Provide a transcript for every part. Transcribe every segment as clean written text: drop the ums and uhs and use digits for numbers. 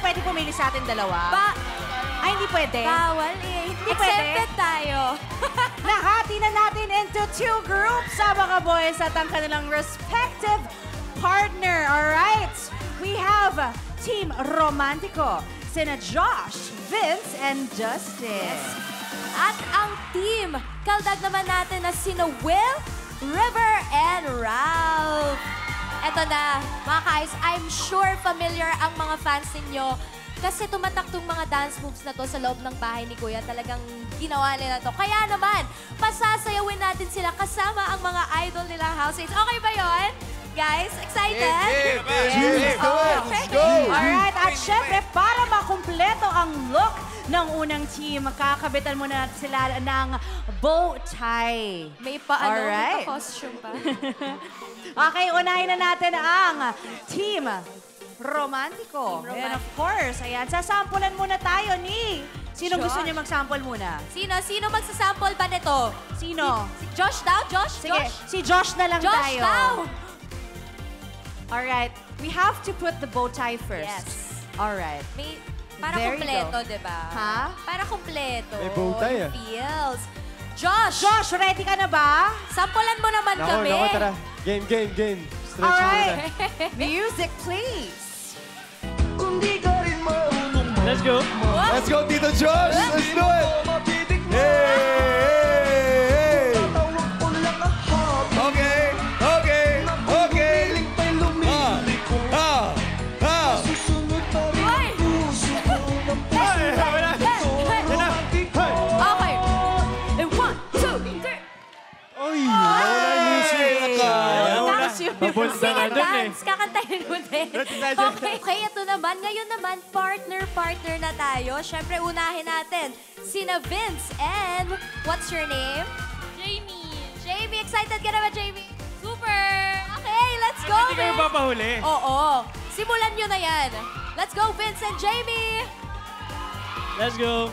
pwede pumili sa atin dalawa? Ay, hindi pwede? Bawal eh. Hindi pwede? Accepted tayo. Nahati na natin into 2 groups sa mga boys at ang kanilang respective partner. Alright, we have Team Romantico, sina Josh, Vince, and Justin. At ang team, kaldag naman natin na sina Will, River, and Ralph. Eto na, mga guys, I'm sure familiar ang mga fans ninyo kasi tumatak tong mga dance moves na to sa loob ng bahay ni Kuya. Talagang ginawa nila to. Kaya naman, pasasayawin natin sila kasama ang mga idol nila housemates. Okay ba yon? Guys, excited? Yes. Let's go! Alright, at syempre, para makumpleto ang look ng unang team, kakabitan muna natin sila ng bow tie. May may costume pa. Okay, unahin na natin ang Team Romantico. And of course, ayan, sasampulan muna tayo ni... Sinong gusto niyo mag-sample muna? Sino magsasample ba nito? Sino? Si Josh daw? Josh? Sige, si Josh na lang Josh tayo. daw! Alright, we have to put the bow tie first. Yes. Alright. Para There you kumpleto, go. di ba? Ha? Para kumpleto. May bow tie, Yung feels. Josh! Josh, ready ka na ba? sampulan mo naman kami. Nako, tara. Game. Stretch muna. Alright. Music, please. Let's go. Let's go, Tito Josh! Let's do it! Hey! Okay. Okay. And 1, 2, 3. Oy! Wala yung music. Papunta na dun eh. Kakantahin mo din. Okay, ito naman. Ngayon naman, partner na tayo. Siyempre, unahin natin sina Vince and what's your name? Jamie! Jamie, excited ka na ba, Jamie? Super! Okay, let's go, Hindi kayo Vince! papahuli. Oo. Simulan nyo na yan. Let's go, Vince and Jamie! Let's go.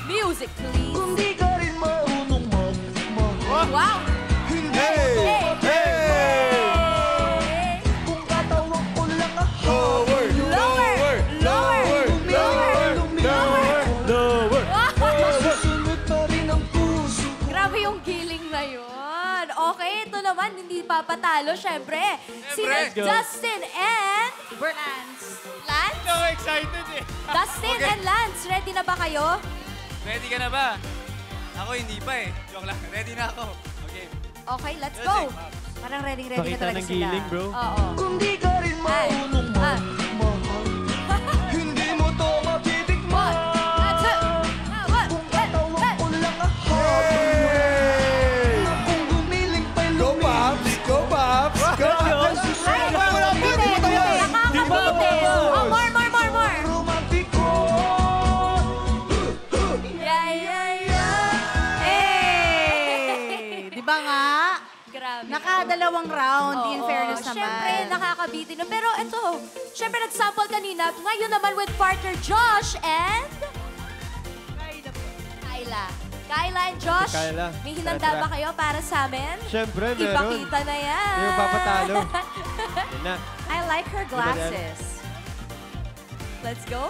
Music, please. Wow! Hey! Grabe yung giling na yun. Okay, ito naman, hindi papatalo, syempre. Sina Let's go. Justin and... Lance. Lance? So excited eh. Dustin and Lance, ready na ba kayo? Ready ka na ba? Ako hindi pa eh. Joke lang. Ready na ako. Okay. Okay, let's go. Parang ready na Pakita talaga ng sila. giling, bro. Oo. Ay. Go, Pops! Nakakabuti. Oh, more. Hey! Di ba nga? Grabe. Nakadalawang round, in Oo, fairness naman. Siyempre, nakakabitin. Pero ito, siyempre nag-sample kanina. Ngayon naman with partner Josh and... Kyla and Josh, Kyla. may hinanda Tara. ba kayo para sa amin? Siyempre, meron. Ipakita na yan. Hindi mo papatalo. Yan na. I like her glasses. Let's go.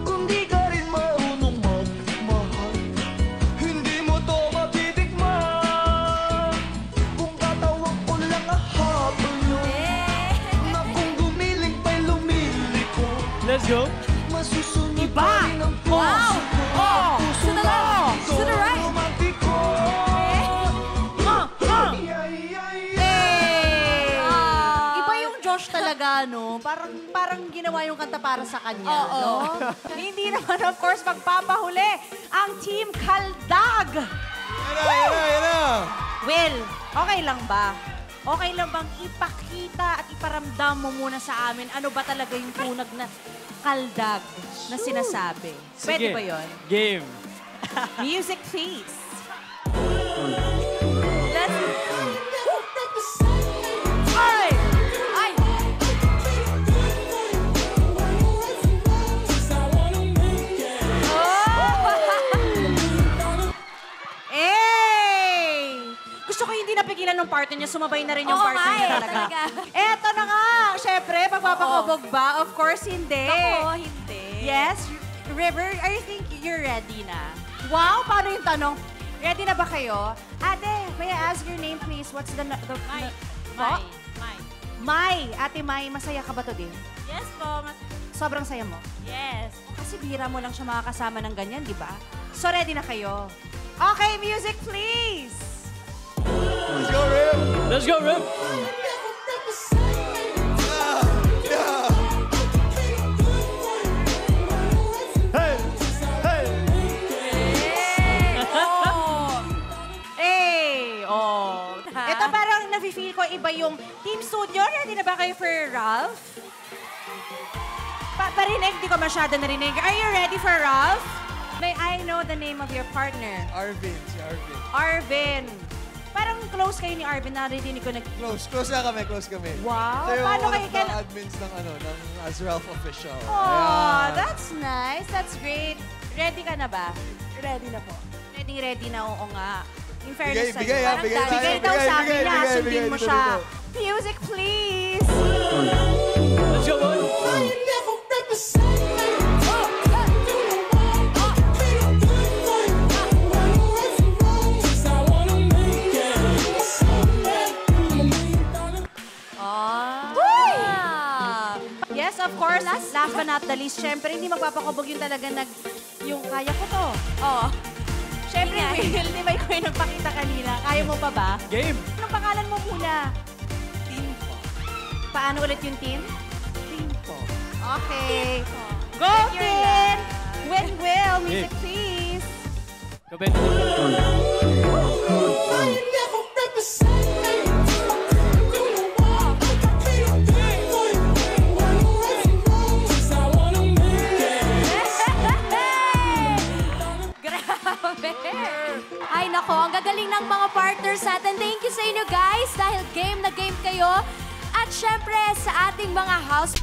Kung di ka rin marunong magmahal, hindi mo to matitikman. Kung katawag ko lang ahabol yun, na kung gumiling pa'y lumiliko, Let's go. masusunod Iba! pa rin ang puso Wow! ko. Oh! Puso To the left! ko, To the right! romantiko. Iba yung Josh talaga, no? Parang ginawa yung kanta para sa kanya, Oo. no? Hindi naman, of course, magpapahuli ang Team Kaldag. Yan na. Will, okay lang ba? Okay lang bang ipakita at iparamdam mo muna sa amin ano ba talaga yung tunag na kaldag na sinasabi? Pwede Sige. ba yun? Game. Music, please. Ay! Ay! Eh! Gusto ko hindi napigilan ng partner niya, sumabay na rin yung Oo partner nga niya eh, talaga. talaga. Eto na nga, syempre, magpapakabog ba? Of course, hindi. Ako, hindi. Yes, River, I think you're ready na. Wow, paano yung tanong? Ready na ba kayo? Ate, may I ask your name, please? What's the... Mai. Po? Mai. Mai. Ate Mai, masaya ka ba today? Yes po. Sobrang saya mo. Yes. Kasi bira mo lang siya makakasama ng ganyan, di ba? So, ready na kayo? Okay, music, please! Let's go, Rip! Let's go, Rip! Hey! Hey! Hey! Oh! Ito parang nafe-feel ko iba yung Team Studio. Ready na ba kayo for Ralph? Parinig, di ko masyado narinig. Are you ready for Ralph? May I know the name of your partner? Arvin, si Arvin. Arvin. Parang close kayo ni Arvin. Narinig ko nag... Close na kami, close kami. Wow, Siya yung paano one kayo of the admins ng ng As Ralph Official. Oh, Ayan. that's nice. That's great. Ready ka na ba? Ready na po. Ready na, oo nga. In fairness sa'yo. Bigay, Parang bigay tayo. bigay daw sabi Bigay, niya. bigay, Sundin bigay, mo dito, siya. dito. Music, please! Let's go, boy! Yes, of course. Last but not the least, syempre, hindi magpapakabog yung talaga yung kaya ko to. Oo. Syempre, Will, di ba ikaw yung nagpakita kanina? Kaya mo pa ba? Game! Anong pangalan mo muna? Team po. Paano ulit yung team? Team po. Okay. Go, team! When Will, music please. Kabento. Ay nako, ang gagaling ng mga partners natin. Thank you sa inyo guys dahil game na game kayo. At syempre sa ating mga house